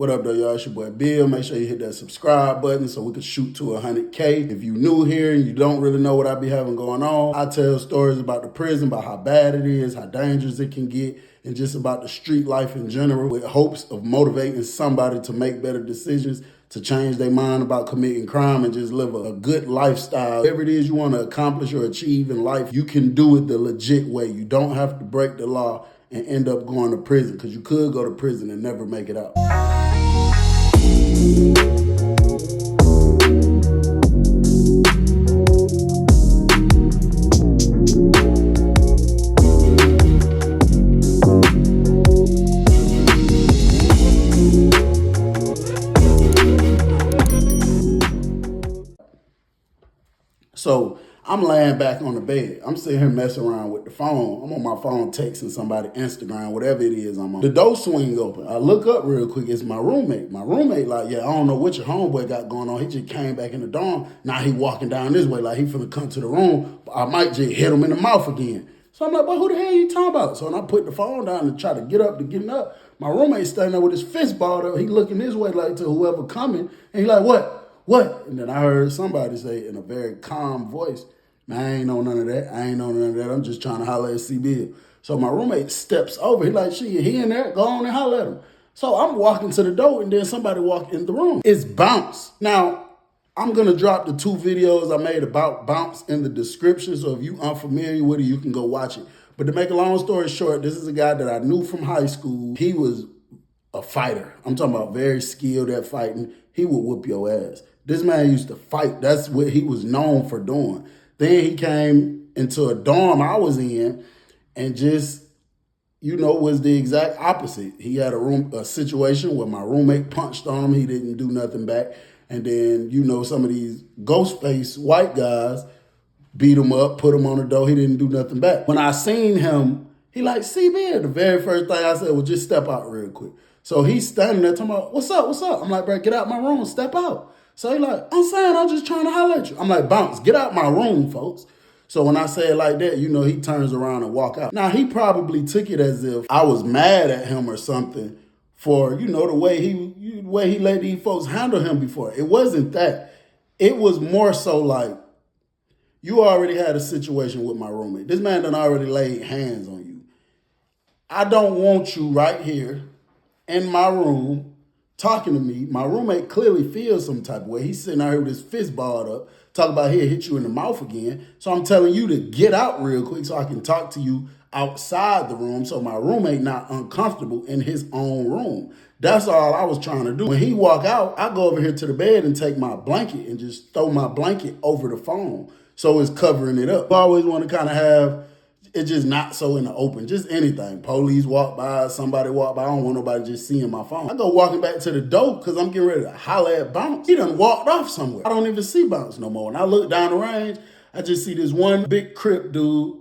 What up, though, y'all? It's your boy Bill. Make sure you hit that subscribe button so we can shoot to 100K. If you new here and you don't really know what I be having going on, I tell stories about the prison, about how bad it is, how dangerous it can get, and just about the street life in general, with hopes of motivating somebody to make better decisions, to change their mind about committing crime and just live a good lifestyle. Whatever it is you want to accomplish or achieve in life, you can do it the legit way. You don't have to break the law and end up going to prison, because you could go to prison and never make it out. So I'm laying back on the bed. I'm sitting here messing around with the phone. I'm on my phone texting somebody, Instagram, whatever it is I'm on. The door swing open. I look up real quick. It's my roommate. My roommate like, yeah, I don't know what your homeboy got going on. He just came back in the dorm. Now he walking down this way like he finna come to the room. I might just hit him in the mouth again. So I'm like, but who the hell are you talking about? So when I put the phone down and try to get up, my roommate standing there with his fist balled up. He looking this way like to whoever coming. And he like, what? And then I heard somebody say in a very calm voice, man, I ain't know none of that. I'm just trying to holler at C-Bill. So my roommate steps over. He like, shit, he in there? Go on and holler at him. So I'm walking to the door, and then somebody walked in the room. It's Bounce. Now, I'm going to drop the 2 videos I made about Bounce in the description. So if you unfamiliar with it, you can go watch it. But to make a long story short, this is a guy that I knew from high school. He was a fighter. I'm talking about very skilled at fighting. He would whoop your ass. This man used to fight. That's what he was known for doing. Then he came into a dorm I was in and just, was the exact opposite. He had a situation where my roommate punched on him. He didn't do nothing back. And then, some of these ghost face white guys beat him up, put him on the door. He didn't do nothing back. When I seen him, he like, C-Bill. The very first thing I said was just step out real quick. So he's standing there talking about, what's up? I'm like, bro, get out my room, step out. So he like, I'm just trying to holler at you. I'm like, Bounce, get out my room, folks. So when I say it like that, he turns around and walk out. Now, he probably took it as if I was mad at him or something for, the way he let these folks handle him before. It wasn't that. It was more so like, you already had a situation with my roommate. This man done already laid hands on you. I don't want you right here in my room talking to me. My roommate clearly feels some type of way. He's sitting out here with his fist balled up, talking about he'll hit you in the mouth again. So I'm telling you to get out real quick so I can talk to you outside the room so my roommate not uncomfortable in his own room. That's all I was trying to do. When he walk out, I go over here to the bed and take my blanket and just throw my blanket over the phone so it's covering it up. I always want to kind of have it just not so in the open, just anything. Police walk by, somebody walk by. I don't want nobody just seeing my phone. I go walking back to the door because I'm getting ready to holler at Bounce. He done walked off somewhere. I don't even see Bounce no more. And I look down the range, I just see this one big Crip dude,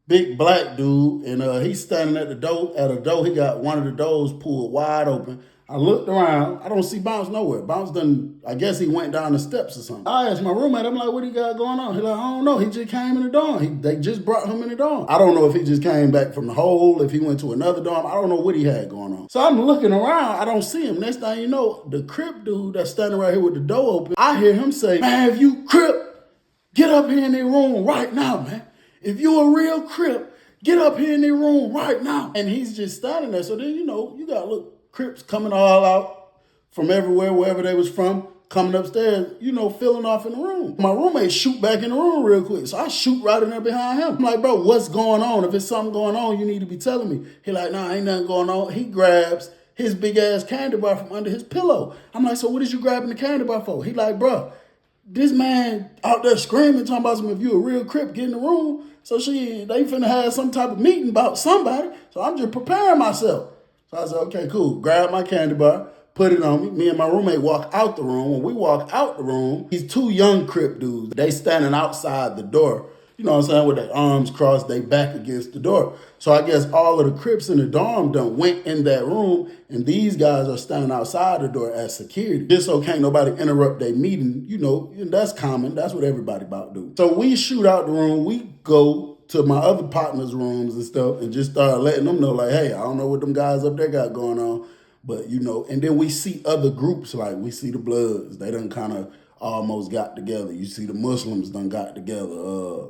big black dude, and he's standing at the door. At a door, he got one of the doors pulled wide open. I looked around. I don't see Bounce nowhere. Bounce done, I guess he went down the steps or something. I asked my roommate, I'm like, what he got going on? He like, I don't know. He just came in the dorm. They just brought him in the dorm. I don't know if he just came back from the hole, if he went to another dorm. I don't know what he had going on. So I'm looking around. I don't see him. Next thing you know, the Crip dude that's standing right here with the door open, I hear him say, man, if you Crip, get up here in their room right now, man. If you a real Crip, get up here in their room right now. And he's just standing there. So then, you got to look. Crips coming all out from everywhere, wherever they was from, coming upstairs, filling off in the room. My roommate shoot back in the room real quick. So I shoot right in there behind him. I'm like, bro, what's going on? If it's something going on, you need to be telling me. He like, nah, ain't nothing going on. He grabs his big ass candy bar from under his pillow. I'm like, so what is you grabbing the candy bar for? He like, bro, this man out there screaming, talking about if you a real Crip, get in the room. So they finna have some type of meeting about somebody. So I'm just preparing myself. So I said, okay, cool. Grab my candy bar, put it on me. Me and my roommate walk out the room. When we walk out the room, these 2 young Crip dudes, they standing outside the door. You know what I'm saying? With their arms crossed, they back against the door. So I guess all of the Crips in the dorm done went in that room, and these guys are standing outside the door as security. Just so can't nobody interrupt their meeting, and that's common. That's what everybody about to do. So we shoot out the room. We go to my other partners' rooms and stuff and just start letting them know, like, hey, I don't know what them guys up there got going on, But, and then we see other groups, like we see the Bloods. They done kind of almost got together. You see the Muslims done got together.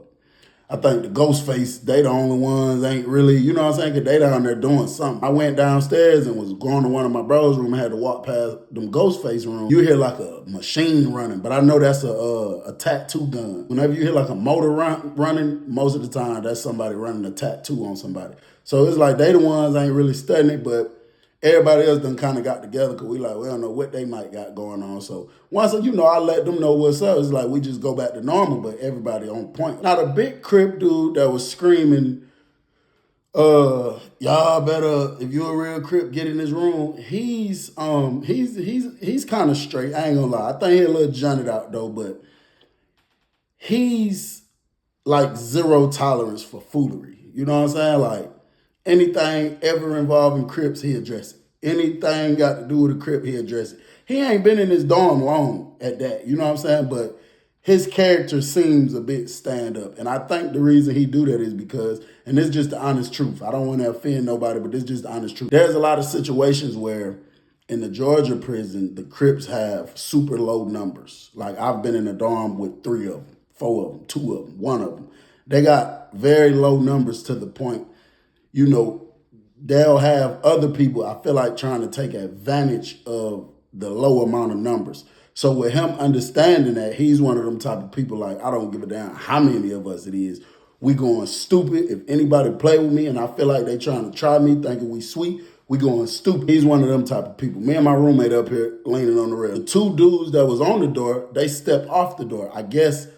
I think the Ghostface, they the only ones ain't really, you know what I'm saying? Because they down there doing something. I went downstairs and was going to one of my bros' room. I had to walk past them Ghostface room. You hear like a machine running, but I know that's a tattoo gun. Whenever you hear like a motor running, most of the time that's somebody running a tattoo on somebody. So it's like they the ones ain't really studying it, but everybody else done kind of got together because we don't know what they might got going on. So once, I let them know what's up. It's like we just go back to normal, but everybody on point. Now, the big Crip dude that was screaming, y'all better, if you're a real Crip, get in this room. He's kind of straight. I ain't gonna lie. I think he a little junted out though, but he's like zero tolerance for foolery. You know what I'm saying? Like, anything ever involving Crips, he address it. Anything got to do with a Crip, he address it. He ain't been in his dorm long at that, you know what I'm saying? But his character seems a bit stand up. And I think the reason he do that is because, and this is just the honest truth. I don't want to offend nobody, but this is just the honest truth. There's a lot of situations where in the Georgia prison, the Crips have super low numbers. Like, I've been in a dorm with 3 of them, 4 of them, 2 of them, 1 of them. They got very low numbers to the point, they'll have other people, I feel like, trying to take advantage of the low amount of numbers. So with him understanding that, he's one of them type of people, like, I don't give a damn how many of us it is. We going stupid. If anybody play with me and I feel like they trying to try me thinking we sweet, we going stupid. He's one of them type of people. Me and my roommate up here leaning on the rail. The 2 dudes that was on the door, they stepped off the door. I guess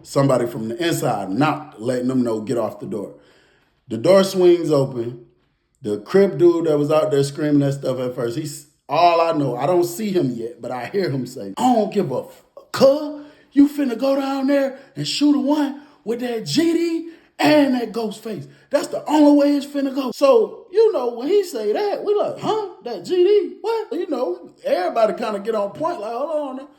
somebody from the inside knocked, letting them know, get off the door. The door swings open. The Crip dude that was out there screaming that stuff at first, he's all I know. I don't see him yet, but I hear him say, I don't give a cuz. You finna go down there and shoot a one with that GD and that Ghostface. That's the only way it's finna go. So, when he say that, we like, huh? That GD? What? Everybody kind of get on point, like, hold on now.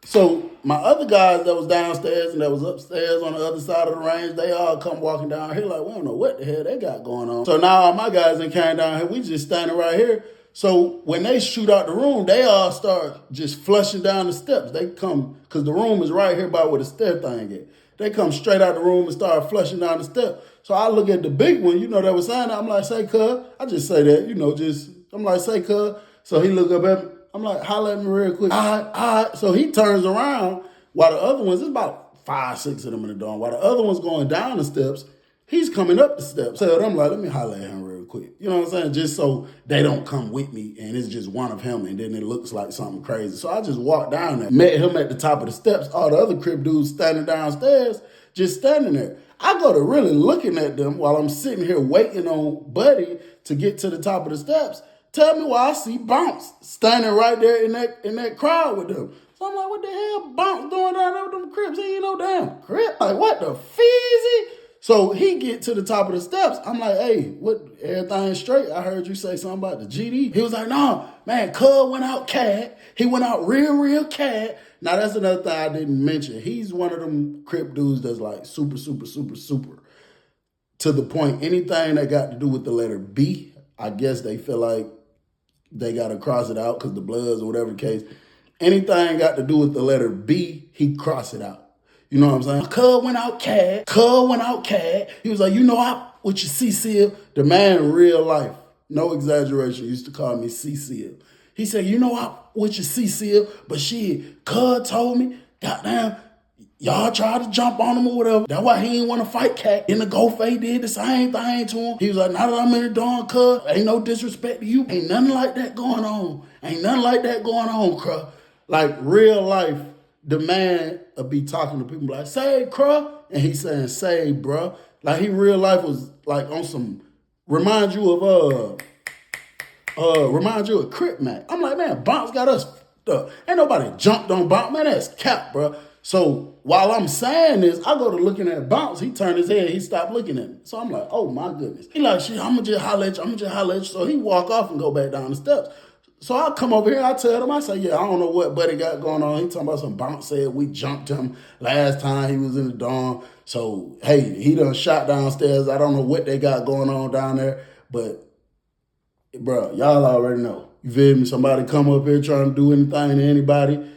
So my other guys that was downstairs and that was upstairs on the other side of the range, they all come walking down here like, we don't know what the hell they got going on. So now all my guys that came down here, we just standing right here. So when they shoot out the room, they all start just flushing down the steps. They come, because the room is right here by where the stair thing is. They come straight out the room and start flushing down the steps. So I look at the big one, that was saying that. I'm like, say, cuz. I just say that, I'm like, say, cuz. So he look up at me. I'm like, holla at me real quick. All right. So he turns around while the other ones, there's about 5, 6 of them in the dorm. While the other one's going down the steps, he's coming up the steps. So I'm like, let me holla at him real quick. You know what I'm saying? Just so they don't come with me and it's just one of him and then it looks like something crazy. So I just walked down there, met him at the top of the steps. All the other Crip dudes standing downstairs, just standing there. I go to really looking at them while I'm sitting here waiting on Buddy to get to the top of the steps. Tell me why I see Bounce standing right there in that crowd with them. So I'm like, what the hell Bounce doing down there with them Crips? He ain't no damn Crip. Like, what the feezy? So he get to the top of the steps. I'm like, hey, what, everything straight? I heard you say something about the GD. He was like, no, man, Cub went out cat. He went out real cat. Now, that's another thing I didn't mention. He's one of them Crip dudes that's like super, super, super, super. To the point, anything that got to do with the letter B, I guess they feel like they got to cross it out because the Bloods or whatever the case. Anything got to do with the letter B, he cross it out. You know what I'm saying? Cub went out cat. He was like, I with your C-Seal. The man in real life, no exaggeration, used to call me C-Seal. He said, I with your C-Seal, but shit, Cub told me, goddamn, y'all tried to jump on him or whatever. That's why he ain't want to fight Cat. And the Ghostface did the same thing to him. He was like, now that I'm in the dorm, cuz, ain't no disrespect to you. Ain't nothing like that going on, cuz. Like, real life, the man would be talking to people like, say, cuz. And he saying, say, bruh. Like, he real life was like on some, remind you of Crip Mac. I'm like, man, Bounce got us up. Ain't nobody jumped on Bounce. Man, that's cap, bruh. So while I'm saying this, I go to looking at Bounce. He turned his head. He stopped looking at me. So I'm like, oh, my goodness. He like, shit, I'm going to just holler at you. So he walk off and go back down the steps. So I come over here. I tell him, I say, yeah, I don't know what Buddy got going on. He talking about some Bounce said we jumped him last time he was in the dorm. So, hey, he done shot downstairs. I don't know what they got going on down there. But, bro, y'all already know. You feel me? Somebody come up here trying to do anything to anybody.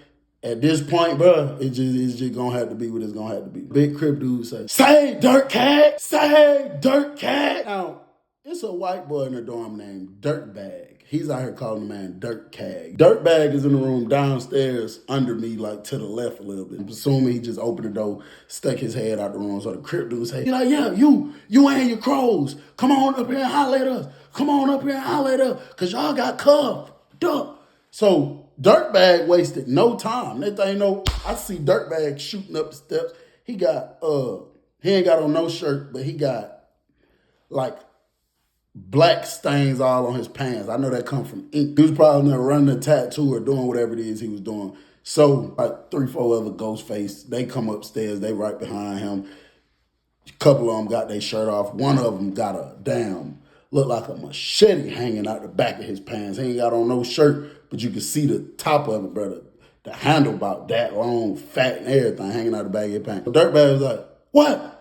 At this point, bro, it's just gonna have to be what it's gonna have to be. Big Crip dude say Dirt Cat, say Dirt Cat. Now, it's a white boy in the dorm named Dirtbag. He's out here calling the man Dirt Cag. Dirtbag is in the room downstairs under me, like to the left a little bit. I'm assuming he just opened the door, stuck his head out the room. So the Crip dude say, like, yeah, you and your crows, come on up here and holler at us. Come on up here and holler at us, because y'all got cuffed. Duh. So Dirtbag wasted no time. That thing, I see Dirtbag shooting up the steps. He ain't got on no shirt, but he got like black stains all on his pants. I know that come from ink. He was probably there running a tattoo or doing whatever it is he was doing. So like 3-4 other Ghostface, they come upstairs, they right behind him. A couple of them got their shirt off. One of them got look like a machete hanging out the back of his pants. He ain't got on no shirt, but you can see the top of it, brother. The handle about that long, fat and everything hanging out the back of his pants. Dirtbag was like, what?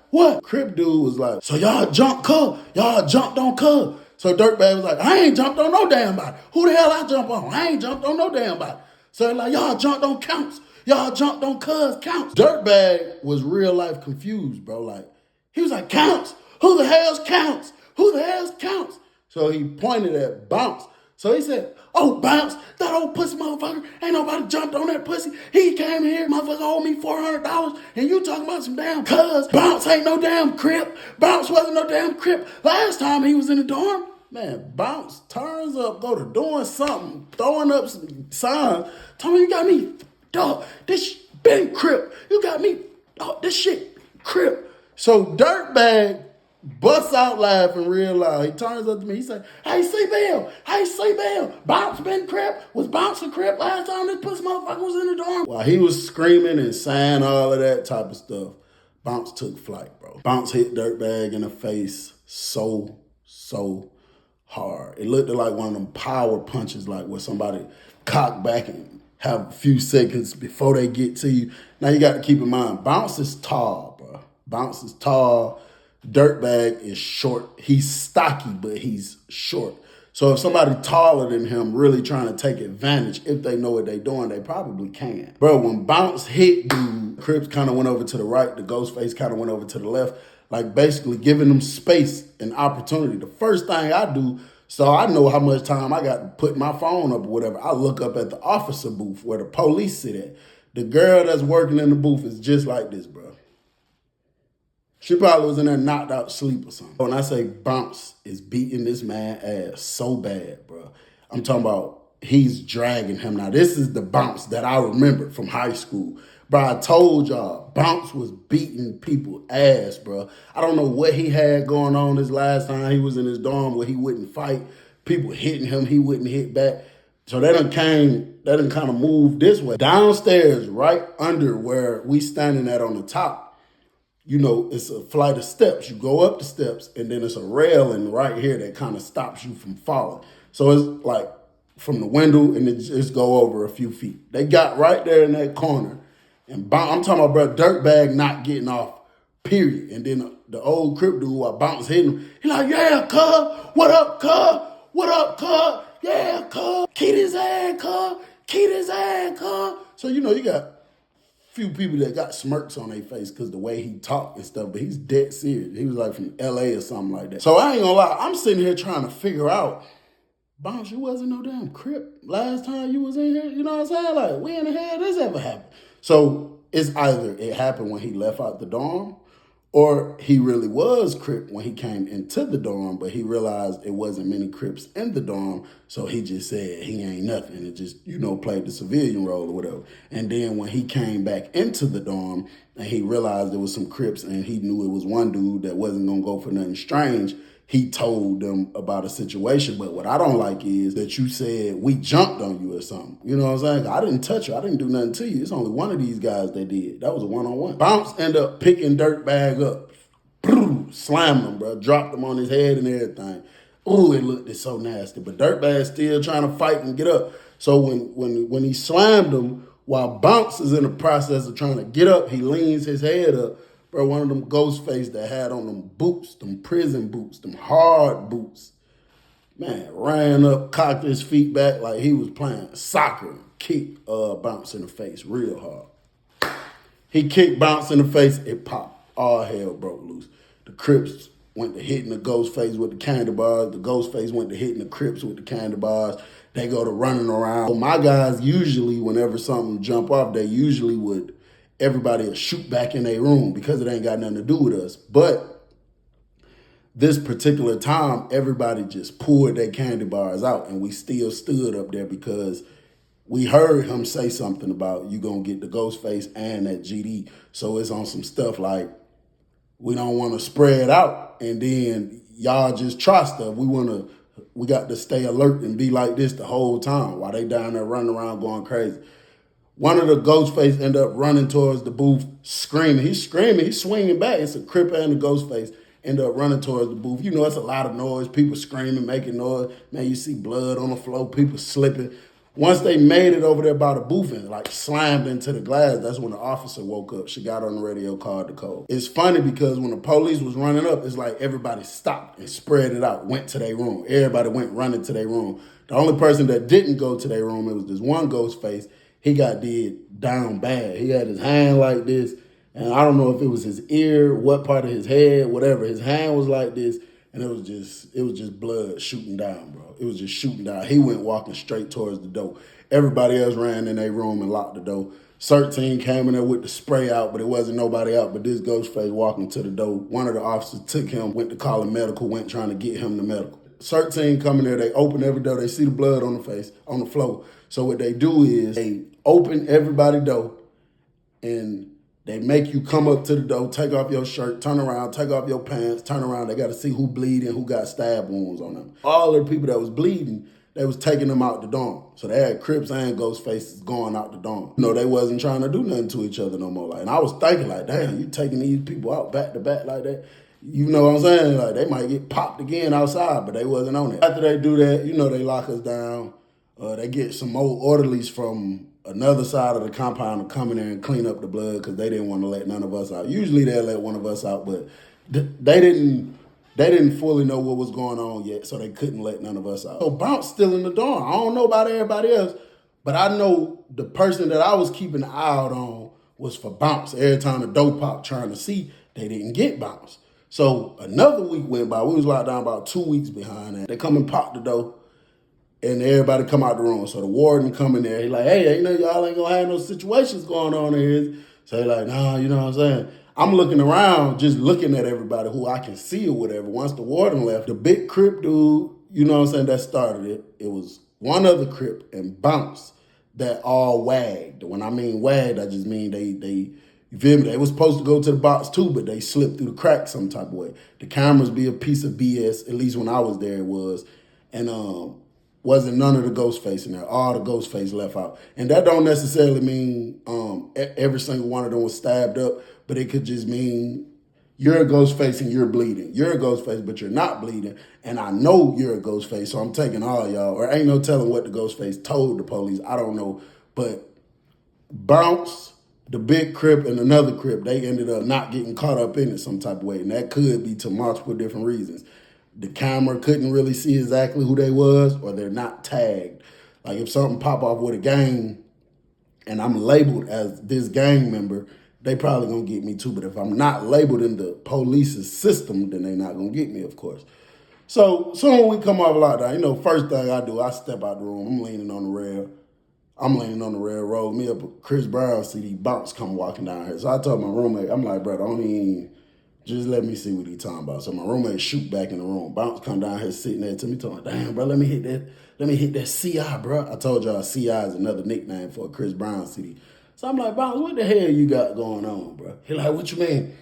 Crip dude was like, so y'all jumped on Cub. So Dirtbag was like, I ain't jumped on no damn body. Who the hell I jump on? I ain't jumped on no damn body. So like, y'all jumped on Counts. Y'all jumped on Cuz Counts. Dirtbag was real life confused, bro. Like, he was like, Counts? Who the hell's Counts? Who the hell's Counts? So he pointed at Bounce. So he said, oh, Bounce, that old pussy motherfucker, ain't nobody jumped on that pussy. He came here, motherfucker owed me $400, and you talking about some damn Cuz. Bounce ain't no damn Crip. Bounce wasn't no damn Crip. Last time he was in the dorm, man, Bounce turns up, go to doing something, throwing up some signs. Told me, you got me, dog, this been Crip. You got me, dog, this shit Crip. So Dirtbag busts out laughing real loud. He turns up to me. He said, hey, C-Bill, Bounce been Crip? Was Bounce a Crip last time this pussy motherfucker was in the dorm? While he was screaming and saying all of that type of stuff, Bounce took flight, bro. Bounce hit Dirtbag in the face so hard. It looked like one of them power punches, like where somebody cock back and have a few seconds before they get to you. Now you got to keep in mind, Bounce is tall, bro. Bounce is tall. Dirtbag is short. He's stocky, but he's short. So if somebody taller than him really trying to take advantage, if they know what they're doing, they probably can. Bro, when Bounce hit dude, Crips kind of went over to the right, the Ghostface kind of went over to the left, like basically giving them space and opportunity. The first thing I do, so I know how much time I got to put my phone up or whatever, I look up at the officer booth where the police sit at. The girl that's working in the booth is just like this, bro. She probably was in there knocked out sleep or something. When I say Bounce is beating this man ass so bad, bro, I'm talking about he's dragging him. Now, this is the Bounce that I remember from high school. Bro, I told y'all, Bounce was beating people ass, bro. I don't know what he had going on this last time he was in his dorm where he wouldn't fight. People hitting him, he wouldn't hit back. So they done kind of moved this way. Downstairs, right under where we standing at on the top, you know, it's a flight of steps. You go up the steps, and then it's a railing right here that kind of stops you from falling. So it's like from the window, and it just go over a few feet. They got right there in that corner. And I'm talking about, bro, Dirtbag not getting off, period. And then the old Crip dude, while Bounce hitting him, he like, yeah, cuz, what up, cuz? What up, cuz? Yeah, cuz. Keep his ass, cuz. Keep his ass, cuz. So, you know, you got few people that got smirks on their face because the way he talked and stuff, but he's dead serious. He was like from LA or something like that. So I ain't gonna lie, I'm sitting here trying to figure out, Bounce, you wasn't no damn Crip last time you was in here. You know what I'm saying? Like, when the hell this ever happened? So it's either it happened when he left out the dorm, or he really was Crip when he came into the dorm, but he realized it wasn't many Crips in the dorm, so he just said he ain't nothing and just, you know, played the civilian role or whatever. And then when he came back into the dorm and he realized there was some Crips and he knew it was one dude that wasn't gonna go for nothing strange, he told them about a situation. But what I don't like is that you said we jumped on you or something. You know what I'm saying? I didn't touch you. I didn't do nothing to you. It's only one of these guys that did. That was a one-on-one. Bounce ended up picking Dirtbag up. Slammed him, bro. Dropped him on his head and everything. Ooh, it looked so nasty. But Dirtbag's still trying to fight and get up. So when he slammed him, while Bounce is in the process of trying to get up, he leans his head up. Bro, one of them Ghostface that had on them boots, them prison boots, them hard boots. Man, ran up, cocked his feet back like he was playing soccer, kicked Bounce in the face real hard. He kicked Bounce in the face, it popped. All hell broke loose. The Crips went to hitting the Ghostface with the candy bars. The Ghostface went to hitting the Crips with the candy bars. They go to running around. So my guys usually, whenever something jump off, they usually would, everybody would shoot back in their room because it ain't got nothing to do with us. But this particular time, everybody just pulled their candy bars out, and we still stood up there because we heard him say something about you gonna get the Ghostface and that GD. So it's on some stuff like we don't want to spread out and then y'all just try stuff. We got to stay alert and be like this the whole time while they down there running around going crazy. One of the Ghostface end up running towards the booth, screaming. He's screaming, he's swinging back. It's a Crip and the Ghostface end up running towards the booth. You know, it's a lot of noise, people screaming, making noise. Man, you see blood on the floor, people slipping. Once they made it over there by the booth and like slammed into the glass, that's when the officer woke up. She got on the radio, called the code. It's funny because when the police was running up, it's like everybody stopped and spread it out, went to their room. Everybody went running to their room. The only person that didn't go to their room, it was this one Ghostface. He got did down bad. He had his hand like this, and I don't know if it was his ear, what part of his head, whatever. His hand was like this, and it was just blood shooting down, bro. It was just shooting down. He went walking straight towards the door. Everybody else ran in their room and locked the door. 13 came in there with the spray out, but it wasn't nobody out but this Ghostface walking to the door. One of the officers took him, went to call him medical, went trying to get him to medical. 13 come in there, they open every door, they see the blood on the face, on the floor. So what they do is they open everybody's door and they make you come up to the door, take off your shirt, turn around, take off your pants, turn around. They got to see who bleeding, who got stab wounds on them. All of the people that was bleeding, they was taking them out the dorm. So they had Crips and Ghostfaces going out the dorm. You know, they wasn't trying to do nothing to each other no more. Like, and I was thinking like, damn, you taking these people out back to back like that? You know what I'm saying? Like, they might get popped again outside, but they wasn't on it. After they do that, you know, they lock us down. They get some more orderlies from another side of the compound to come in there and clean up the blood because they didn't want to let none of us out. Usually they'll let one of us out, but they didn't fully know what was going on yet, so they couldn't let none of us out. So Bounce still in the dorm. I don't know about everybody else, but I know the person that I was keeping an eye out on was for Bounce. Every time the door popped trying to see, they didn't get Bounce. So another week went by. We was locked down about 2 weeks behind that. They come and pop the door. And everybody come out the room. So the warden come in there. He like, hey, you know, y'all ain't gonna have no situations going on in here. So he like, nah, you know what I'm saying? I'm looking around, just looking at everybody who I can see or whatever. Once the warden left, the big Crip dude, you know what I'm saying, that started it. It was one other Crip and Bounce that all wagged. When I mean wagged, I just mean they you feel me? They was supposed to go to the box too, but they slipped through the cracks some type of way. The cameras be a piece of BS, at least when I was there it was. And wasn't none of the Ghostface in there. All the Ghostface left out. And that don't necessarily mean every single one of them was stabbed up, but it could just mean you're a Ghostface and you're bleeding. You're a Ghostface, but you're not bleeding. And I know you're a Ghostface, so I'm taking all y'all. Or ain't no telling what the Ghostface told the police. I don't know. But Bounce, the big Crip, and another Crip, they ended up not getting caught up in it some type of way. And that could be to multiple different reasons. The camera couldn't really see exactly who they was, or they're not tagged. Like if something pop off with a gang and I'm labeled as this gang member, they probably gonna get me too. But if I'm not labeled in the police's system, then they not gonna get me, of course. So soon we come off lockdown, you know, first thing I do, I step out the room, I'm leaning on the rail, roll me up a Chris Brown CD, Bounce come walking down here. So I told my roommate, I'm like, bro, don't even, just let me see what he talking about. So my roommate shoot back in the room. Bounce come down here sitting there to me talking, damn, bro, let me hit that CI, bro. I told y'all CI is another nickname for a Chris Brown CD. So I'm like, Bounce, what the hell you got going on, bro? He like, what you mean?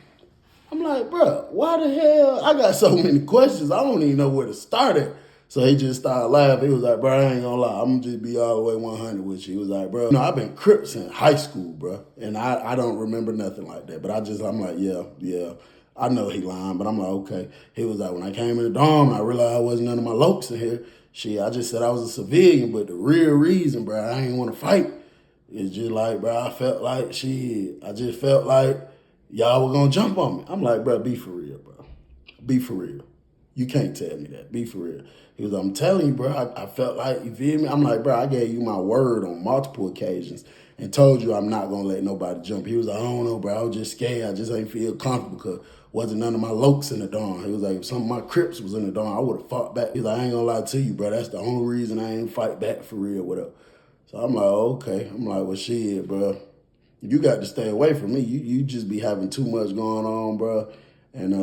I'm like, bro, why the hell? I got so many questions, I don't even know where to start at. So he just started laughing. He was like, bro, I ain't gonna lie. I'm gonna just be all the way 100 with you. He was like, bro, you know, I've been Crip since high school, bro. And I don't remember nothing like that. But I'm like, yeah. I know he lying, but I'm like, okay. He was like, when I came in the dorm, I realized I wasn't none of my lokes in here. Shit, I just said I was a civilian, but the real reason, bro, I ain't want to fight. It's just like, bro, I just felt like y'all were going to jump on me. I'm like, bro, be for real, bro. Be for real. You can't tell me that. Be for real. He was like, I'm telling you, bro, I felt like, you feel me? I'm like, bro, I gave you my word on multiple occasions and told you I'm not going to let nobody jump. He was like, I don't know, bro. I was just scared. I just ain't feel comfortable because wasn't none of my lokes in the dorm. He was like, if some of my Crips was in the dorm, I would have fought back. He's like, I ain't going to lie to you, bro. That's the only reason I ain't fight back for real, whatever. So I'm like, okay. I'm like, well, shit, bro. You got to stay away from me. You just be having too much going on, bro. And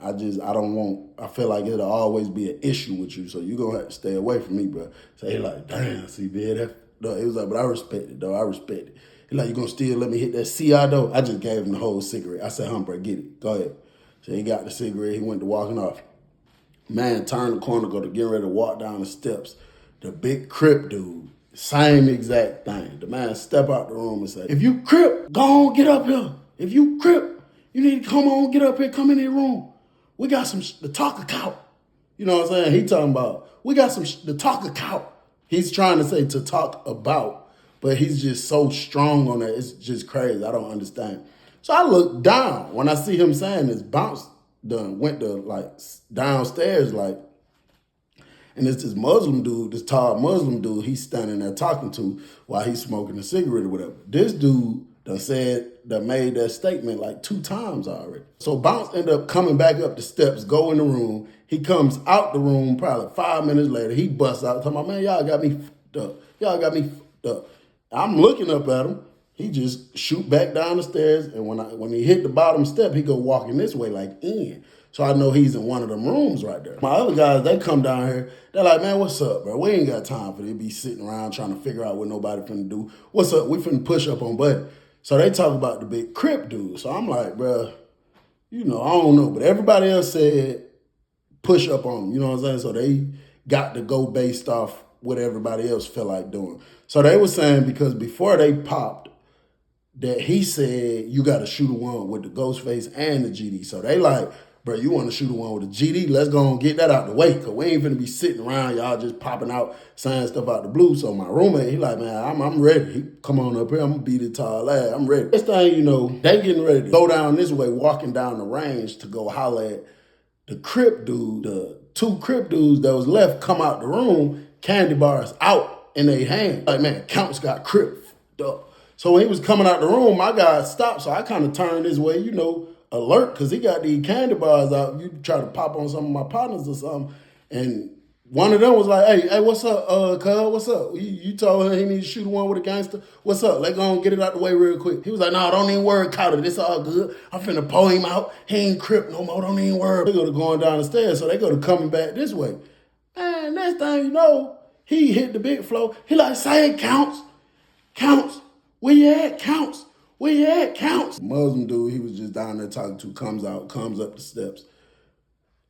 I feel like it'll always be an issue with you. So you going to have to stay away from me, bro. So he like, damn, see, man, it was like, but I respect it, though. I respect it. He like, you going to still let me hit that CI, though? I just gave him the whole cigarette. I said, bro, get it. Go ahead. So he got the cigarette. He went to walking off. Man, turned the corner, go to get ready to walk down the steps. The big Crip dude, same exact thing. The man step out the room and say, if you Crip, go on, get up here. If you Crip, you need to come on, get up here, come in the room. We got some to talk about. You know what I'm saying? He talking about, we got some to talk about. He's trying to say to talk about, but he's just so strong on that. It's just crazy. I don't understand. So I look down when I see him saying this, bounce done, went to like downstairs, like, and it's this Muslim dude, this tall Muslim dude, he's standing there talking to while he's smoking a cigarette or whatever. This dude done made that statement like 2 times already. So Bounce ended up coming back up the steps, go in the room. He comes out the room probably 5 minutes later. He busts out talking about, man, y'all got me fucked up. Y'all got me fucked up. I'm looking up at him. He just shoot back down the stairs, and when he hit the bottom step, he go walking this way like in. So I know he's in one of them rooms right there. My other guys, they come down here. They're like, man, what's up, bro? We ain't got time for this. Be sitting around trying to figure out what nobody finna do. What's up? We finna push up on Buddy. So they talk about the big Crip dude. So I'm like, bro, I don't know. But everybody else said push up on him. You know what I'm saying? So they got to go based off what everybody else felt like doing. So they were saying because before they popped, that he said you got to shoot a one with the Ghostface and the GD. So they like, bro, you want to shoot a one with the GD? Let's go and get that out the way, because we ain't finna be sitting around y'all just popping out, saying stuff out the blue. So my roommate, he like, man, I'm ready. He come on up here, I'm going to beat it tall ass. I'm ready. This thing, they getting ready to go down this way, walking down the range to go holler at the Crip dude. The 2 Crip dudes that was left come out the room, candy bars out in their hand. Like, man, Counts got Crip up. So when he was coming out the room, my guy stopped. So I kind of turned this way, alert, because he got these candy bars out. You try to pop on some of my partners or something. And one of them was like, hey, what's up, cuz? What's up? You told him he need to shoot one with a gangster? What's up? Let's go and get it out the way real quick. He was like, no, don't even worry, Carter. This all good. I'm finna pull him out. He ain't Crip no more. Don't even worry. They go to going down the stairs, so they go to coming back this way. And next thing you know, he hit the big flow. He like, say it, Counts. Where you at, Counts? Where you at, Counts? Muslim dude he was just down there talking to comes up the steps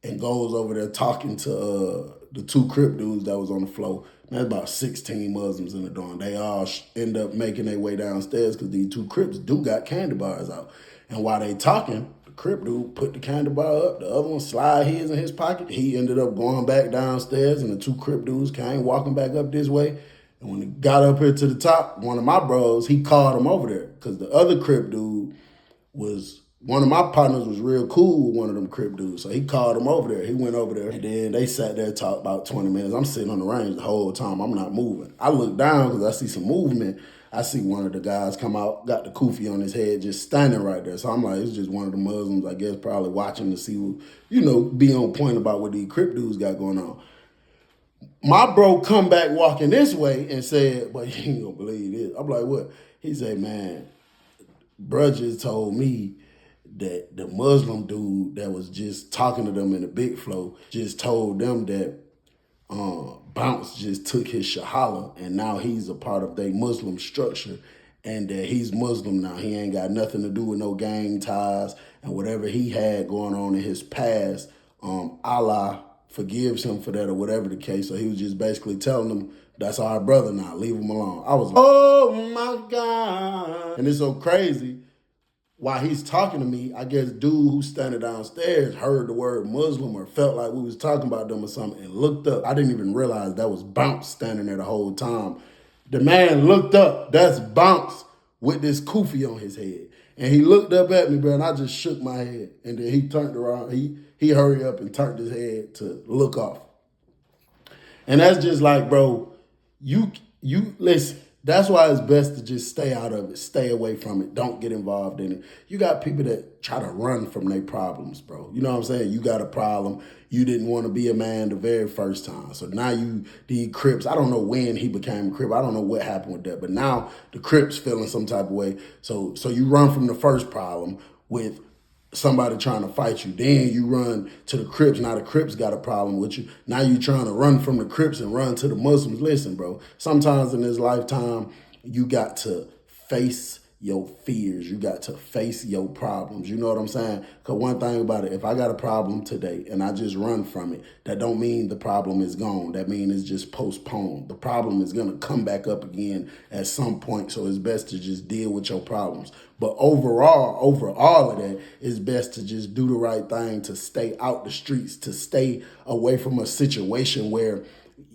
and goes over there talking to the 2 Crip dudes that was on the floor. And there's about 16 Muslims in the dorm. They all end up making their way downstairs because these 2 Crips do got candy bars out. And while they talking, the Crip dude put the candy bar up, the other one slide his in his pocket. He ended up going back downstairs, and the 2 Crip dudes came walking back up this way. And when he got up here to the top, one of my bros, he called him over there because the other Crip dude one of my partners was real cool with one of them Crip dudes. So he called him over there. He went over there, and then they sat there and talked about 20 minutes. I'm sitting on the range the whole time. I'm not moving. I look down because I see some movement. I see one of the guys come out, got the kufi on his head, just standing right there. So I'm like, it's just one of the Muslims, I guess, probably watching to see, be on point about what these Crip dudes got going on. My bro come back walking this way and said, well, you ain't gonna believe this. I'm like, what? He said, man, bruh just told me that the Muslim dude that was just talking to them in the big flow just told them that Bounce just took his shahala and now he's a part of their Muslim structure and that he's Muslim now. He ain't got nothing to do with no gang ties, and whatever he had going on in his past, Allah forgives him for that or whatever the case. So he was just basically telling them, that's our brother now, leave him alone. I was like, oh my God. And it's so crazy. While he's talking to me, I guess dude who's standing downstairs heard the word Muslim or felt like we was talking about them or something and looked up. I didn't even realize that was Bounce standing there the whole time. The man looked up, that's Bounce with this kufi on his head. And he looked up at me, bro, and I just shook my head. And then he turned around. He hurried up and turned his head to look off. And that's just like, bro, you listen. That's why it's best to just stay out of it, stay away from it, don't get involved in it. You got people that try to run from their problems, bro. You know what I'm saying? You got a problem. You didn't want to be a man the very first time. So now the Crips, I don't know when he became a Crip. I don't know what happened with that. But now the Crips feeling some type of way. So you run from the first problem with somebody trying to fight you. Then you run to the Crips. Now the Crips got a problem with you. Now you trying to run from the Crips and run to the Muslims. Listen, bro, sometimes in this lifetime, you got to face your fears. You got to face your problems. You know what I'm saying? Because one thing about it, if I got a problem today and I just run from it, that don't mean the problem is gone. That means it's just postponed. The problem is going to come back up again at some point. So it's best to just deal with your problems. But overall, over all of that, it's best to just do the right thing, to stay out the streets, to stay away from a situation where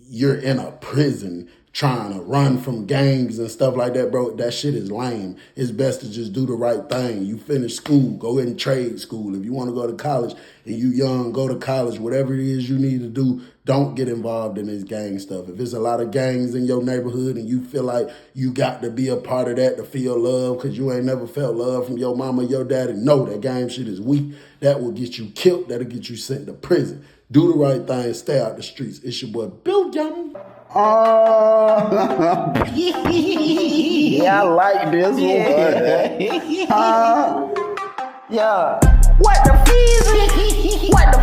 you're in a prison trying to run from gangs and stuff like that, bro. That shit is lame. It's best to just do the right thing. You finish school, go in trade school. If you want to go to college and you young, go to college. Whatever it is you need to do, don't get involved in this gang stuff. If there's a lot of gangs in your neighborhood and you feel like you got to be a part of that to feel love because you ain't never felt love from your mama or your daddy, no, that gang shit is weak. That will get you killed. That'll get you sent to prison. Do the right thing. Stay out the streets. It's your boy, Bill Young. Yeah, I like this one. Yeah. What the fees? What the